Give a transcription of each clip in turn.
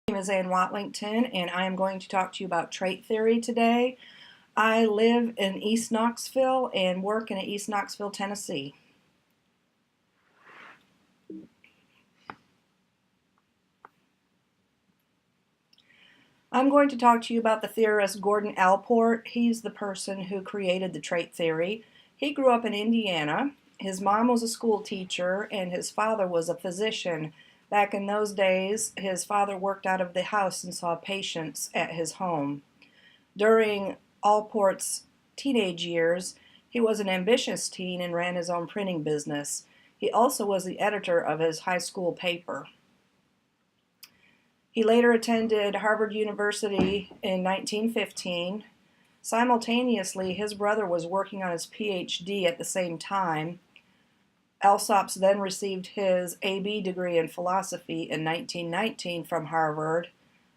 My name is Ann Watlington, and I am going to talk to you about trait theory today. I live in East Knoxville and work in East Knoxville, Tennessee. I'm going to talk to you about the theorist Gordon Allport. He's the person who created the trait theory. He grew up in Indiana. His mom was a school teacher and his father was a physician. Back in those days, his father worked out of the house and saw patients at his home. During Allport's teenage years, he was an ambitious teen and ran his own printing business. He also was the editor of his high school paper. He later attended Harvard University in 1915. Simultaneously, his brother was working on his PhD at the same time. Allsop then received his AB degree in philosophy in 1919 from Harvard.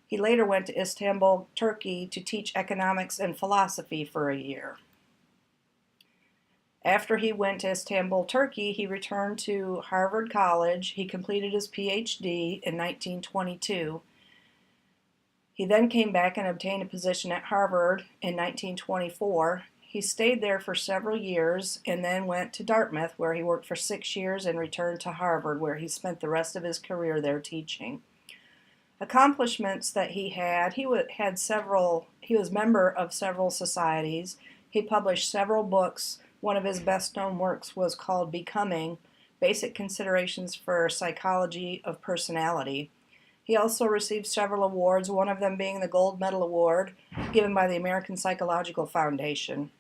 He later went to Istanbul, Turkey to teach economics and philosophy for a year. After he went to Istanbul, Turkey, he returned to Harvard College. He completed his PhD in 1922. He then came back and obtained a position at Harvard in 1924. He stayed there for several years and then went to Dartmouth, where he worked for 6 years, and returned to Harvard, where he spent the rest of his career there teaching. Accomplishments that he had, he was member of several societies. He published several books. One of his best-known works was called Becoming: Basic Considerations for Psychology of Personality. He also received several awards, one of them being the Gold Medal Award given by the American Psychological Foundation.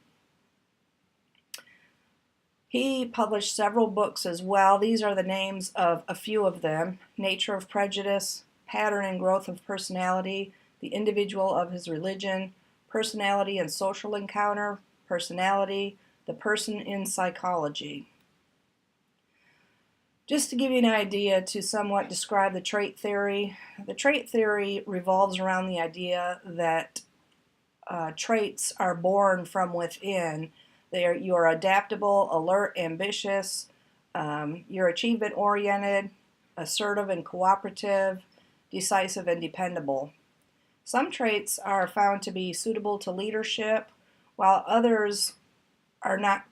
He published several books as well. These are the names of a few of them: Nature of Prejudice, Pattern and Growth of Personality, The Individual of His Religion, Personality and Social Encounter, Personality, The Person in Psychology. Just to give you an idea to somewhat describe the trait theory, the trait theory revolves around the idea that traits are born from within. You are adaptable, alert, ambitious, you're achievement-oriented, assertive and cooperative, decisive and dependable. Some traits are found to be suitable to leadership, while others are not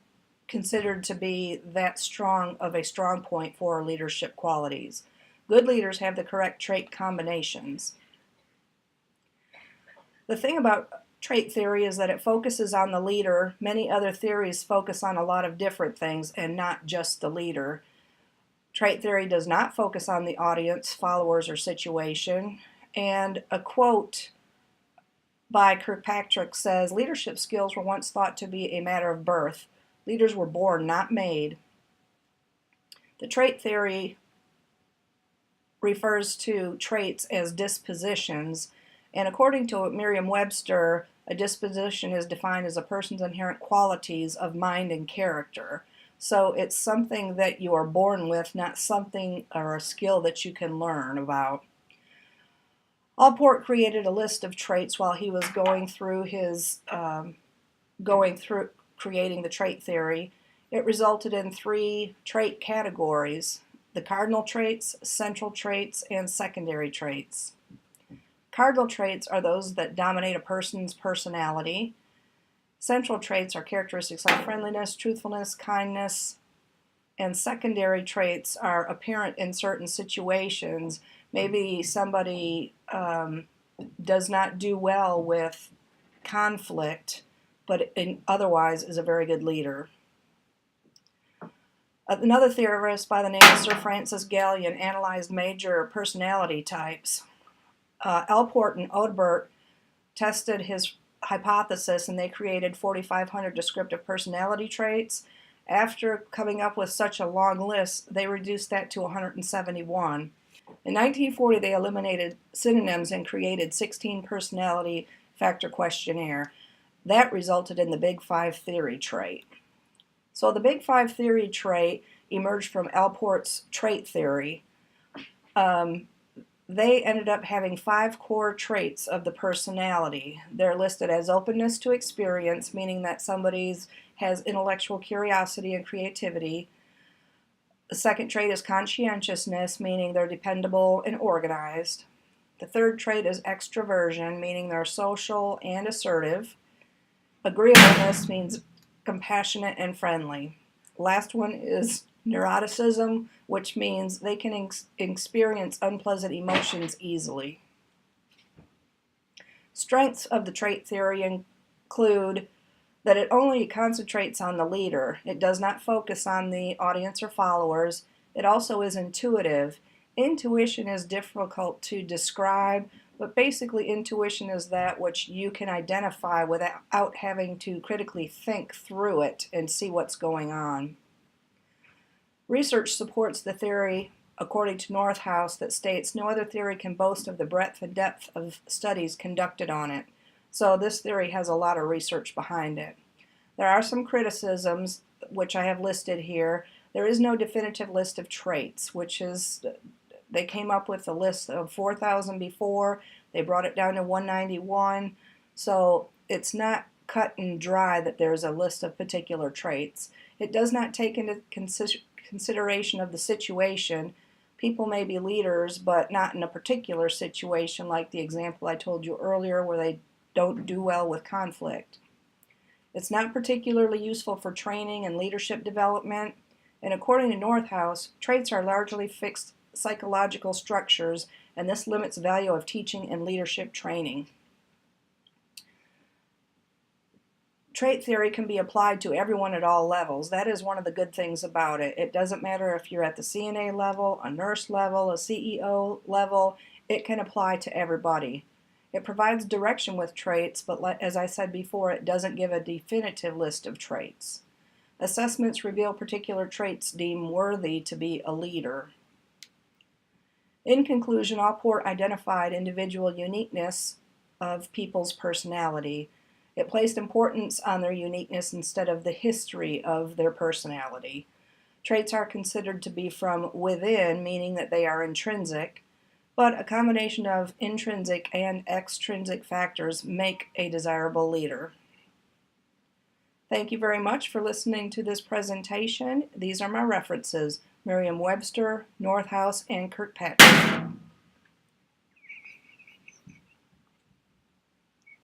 considered to be that strong of a strong point for leadership qualities. Good leaders have the correct trait combinations. The thing about trait theory is that it focuses on the leader. Many other theories focus on a lot of different things and not just the leader. Trait theory does not focus on the audience, followers, or situation. And a quote by Kirkpatrick says, "Leadership skills were once thought to be a matter of birth. Leaders were born, not made." The trait theory refers to traits as dispositions, and according to Merriam-Webster, a disposition is defined as a person's inherent qualities of mind and character. So it's something that you are born with, not something or a skill that you can learn about. Allport created a list of traits while he was going through creating the trait theory. It resulted in 3 trait categories: the cardinal traits, central traits, and secondary traits. Cardinal traits are those that dominate a person's personality. Central traits are characteristics like friendliness, truthfulness, kindness, and secondary traits are apparent in certain situations. Maybe somebody does not do well with conflict, but otherwise is a very good leader. Another theorist by the name of Sir Francis Gallion analyzed major personality types. Allport and Odbert tested his hypothesis, and they created 4,500 descriptive personality traits. After coming up with such a long list, they reduced that to 171. In 1940, they eliminated synonyms and created 16 personality factor questionnaire. That resulted in the Big Five theory trait. So the Big Five theory trait emerged from Allport's trait theory. They ended up having 5 core traits of the personality. They're listed as openness to experience, meaning that somebody has intellectual curiosity and creativity. The second trait is conscientiousness, meaning they're dependable and organized. The third trait is extroversion, meaning they're social and assertive. Agreeableness means compassionate and friendly. Last one is neuroticism, which means they can experience unpleasant emotions easily. Strengths of the trait theory include that it only concentrates on the leader. It does not focus on the audience or followers. It also is intuitive. Intuition is difficult to describe, but basically intuition is that which you can identify without having to critically think through it and see what's going on. Research supports the theory, according to Northouse, that states no other theory can boast of the breadth and depth of studies conducted on it. So this theory has a lot of research behind it. There are some criticisms, which I have listed here. There is no definitive list of traits, which is, they came up with a list of 4,000 before. They brought it down to 191. So it's not cut and dry that there's a list of particular traits. It does not take into consideration of the situation. People may be leaders, but not in a particular situation, like the example I told you earlier where they don't do well with conflict. It's not particularly useful for training and leadership development, and according to Northouse, traits are largely fixed psychological structures, and this limits the value of teaching and leadership training. Trait theory can be applied to everyone at all levels. That is one of the good things about it. It doesn't matter if you're at the CNA level, a nurse level, a CEO level, it can apply to everybody. It provides direction with traits, but as I said before, it doesn't give a definitive list of traits. Assessments reveal particular traits deemed worthy to be a leader. In conclusion, Allport identified individual uniqueness of people's personality. It placed importance on their uniqueness instead of the history of their personality. Traits are considered to be from within, meaning that they are intrinsic, but a combination of intrinsic and extrinsic factors make a desirable leader. Thank you very much for listening to this presentation. These are my references: Merriam-Webster, Northouse, and Kirkpatrick.